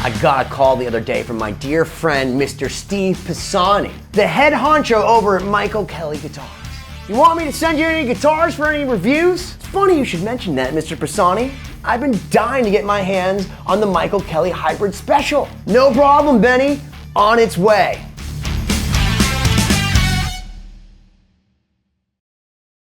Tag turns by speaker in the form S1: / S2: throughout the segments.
S1: I got a call the other day from my dear friend, Mr. Steve Pisani, the head honcho over at Michael Kelly Guitars. You want me to send you any guitars for any reviews? It's funny you should mention that, Mr. Pisani. I've been dying to get my hands on the Michael Kelly Hybrid Special. No problem, Benny. On its way.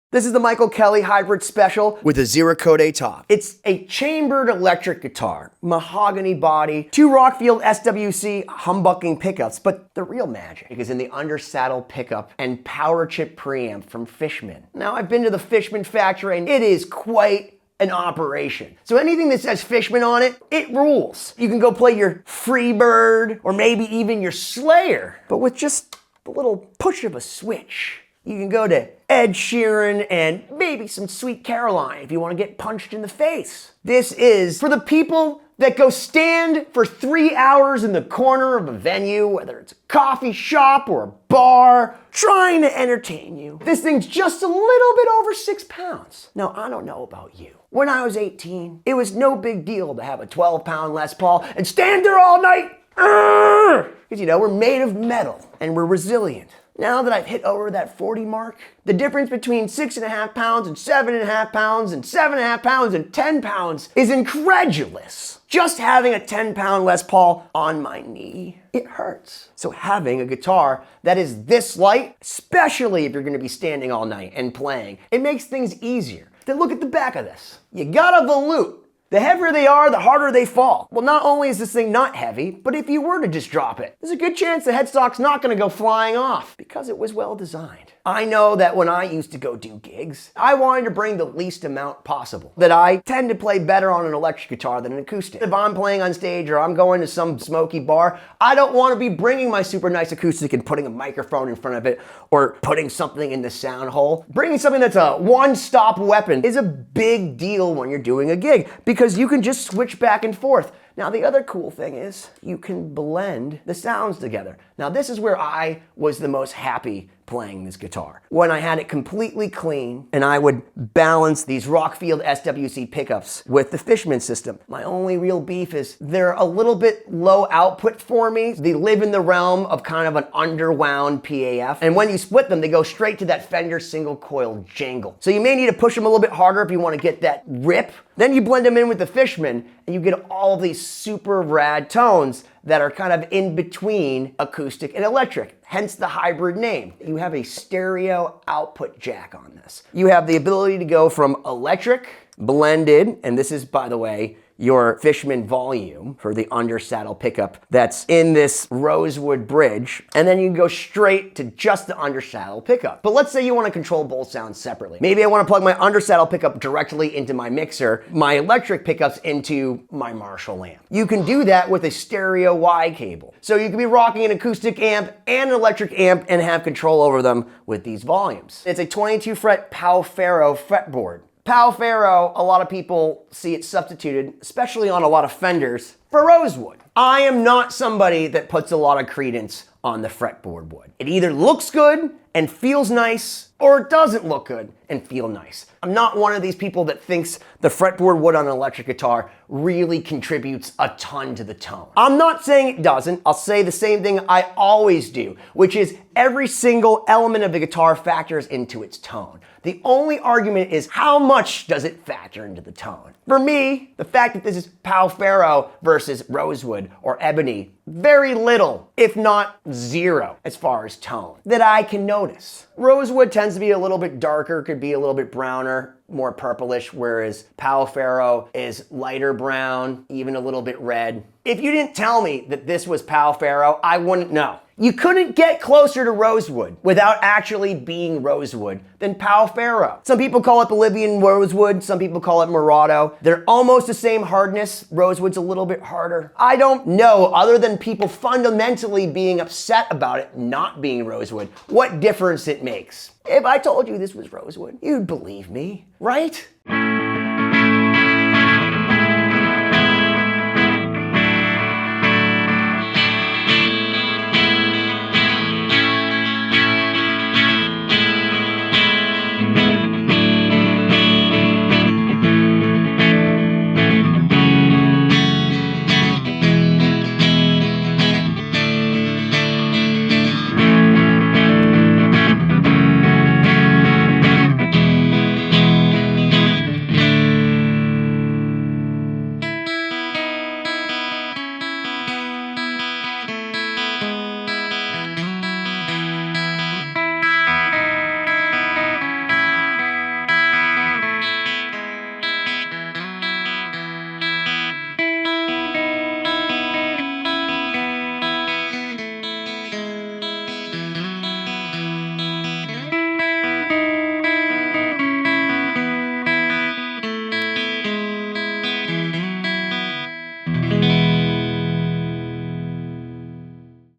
S1: This is the Michael Kelly Hybrid Special with a Zero-Code top. It's a chambered electric guitar, mahogany body, 2 Rockfield SWC humbucking pickups, but the real magic is in the undersaddle pickup and power chip preamp from Fishman. Now, I've been to the Fishman factory and it is quite an operation. So anything that says Fishman on it, it rules. You can go play your Freebird or maybe even your Slayer, but with just a little push of a switch. You can go to Ed Sheeran and maybe some Sweet Caroline if you want to get punched in the face. This is for the people that go stand for 3 hours in the corner of a venue, whether it's a coffee shop or a bar, trying to entertain you. This thing's just a little bit over 6 pounds. Now, I don't know about you. When I was 18, it was no big deal to have a 12-pound Les Paul and stand there all night. Because, you know, we're made of metal and we're resilient. Now that I've hit over that 40 mark, the difference between 6.5 pounds and 7.5 pounds and 7.5 pounds and 10 pounds is incredulous. Just having a 10-pound Les Paul on my knee, it hurts. So having a guitar that is this light, especially if you're gonna be standing all night and playing, it makes things easier. Then look at the back of this. You got a volute. The heavier they are, the harder they fall. Well, not only is this thing not heavy, but if you were to just drop it, there's a good chance the headstock's not gonna go flying off because it was well designed. I know that when I used to go do gigs, I wanted to bring the least amount possible. That I tend to play better on an electric guitar than an acoustic. If I'm playing on stage or I'm going to some smoky bar, I don't want to be bringing my super nice acoustic and putting a microphone in front of it or putting something in the sound hole. Bringing something that's a one-stop weapon is a big deal when you're doing a gig because you can just switch back and forth. Now, the other cool thing is you can blend the sounds together. Now, this is where I was the most happy playing this guitar. When I had it completely clean and I would balance these Rockfield SWC pickups with the Fishman system. My only real beef is they're a little bit low output for me. They live in the realm of kind of an underwound PAF. And when you split them, they go straight to that Fender single coil jangle. So you may need to push them a little bit harder if you want to get that rip. Then you blend them in with the Fishman and you get all of these super rad tones that are kind of in between acoustic and electric, hence the hybrid name. You have a stereo output jack on this. You have the ability to go from electric, blended, and this is, by the way, your Fishman volume for the undersaddle pickup that's in this rosewood bridge, and then you can go straight to just the undersaddle pickup. But let's say you want to control both sounds separately. Maybe I want to plug my undersaddle pickup directly into my mixer, my electric pickups into my Marshall amp. You can do that with a stereo Y cable. So you can be rocking an acoustic amp and an electric amp and have control over them with these volumes. It's a 22 fret Pau-Ferro fretboard. Pau-Ferro, a lot of people see it substituted, especially on a lot of Fenders, for rosewood. I am not somebody that puts a lot of credence on the fretboard wood. It either looks good and feels nice, or it doesn't look good and feel nice. I'm not one of these people that thinks the fretboard wood on an electric guitar really contributes a ton to the tone. I'm not saying it doesn't. I'll say the same thing I always do, which is every single element of the guitar factors into its tone. The only argument is how much does it factor into the tone? For me, the fact that this is Pau-Ferro versus rosewood or ebony, very little, if not zero, as far as tone that I can notice. Rosewood tends to be a little bit darker, could be a little bit browner, more purplish, whereas Pau-Ferro is lighter brown, even a little bit red. If you didn't tell me that this was Pau-Ferro, I wouldn't know. You couldn't get closer to rosewood without actually being rosewood than Pau-Ferro. Some people call it Bolivian rosewood, some people call it Murado. They're almost the same hardness. Rosewood's a little bit harder. I don't know, other than people fundamentally being upset about it not being rosewood, what difference it makes. If I told you this was rosewood, you'd believe me, right?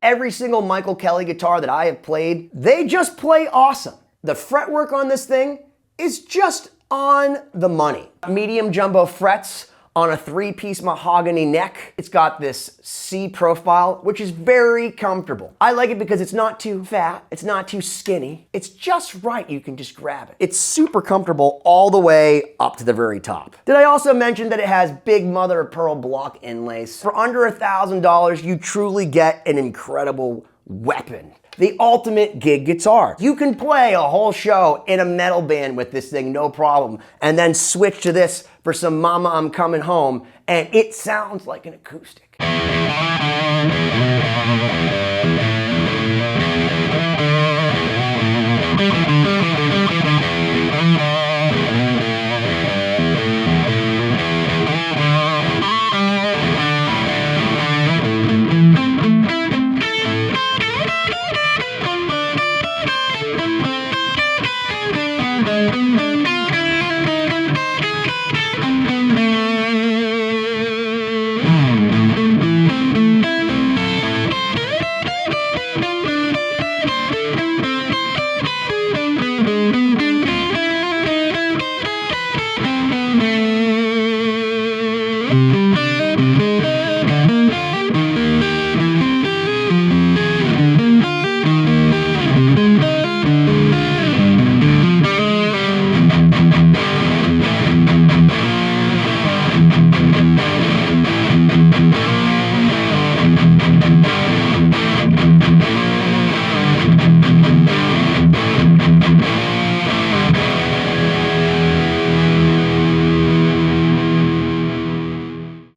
S1: every single Michael Kelly guitar that I have played, they just play awesome. The fretwork on this thing is just on the money. Medium jumbo frets on a 3-piece mahogany neck. It's got this C profile, which is very comfortable. I like it because it's not too fat, it's not too skinny. It's just right, you can just grab it. It's super comfortable all the way up to the very top. Did I also mention that it has big mother of pearl block inlays? For under $1,000, you truly get an incredible weapon. The ultimate gig guitar. You can play a whole show in a metal band with this thing, no problem, and then switch to this for some Mama I'm Coming Home, and it sounds like an acoustic.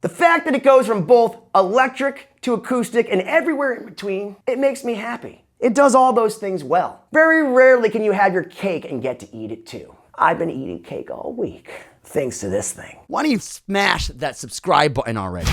S1: The fact that it goes from both electric to acoustic and everywhere in between, it makes me happy. It does all those things well. Very rarely can you have your cake and get to eat it too. I've been eating cake all week, thanks to this thing.
S2: Why don't you smash that subscribe button already?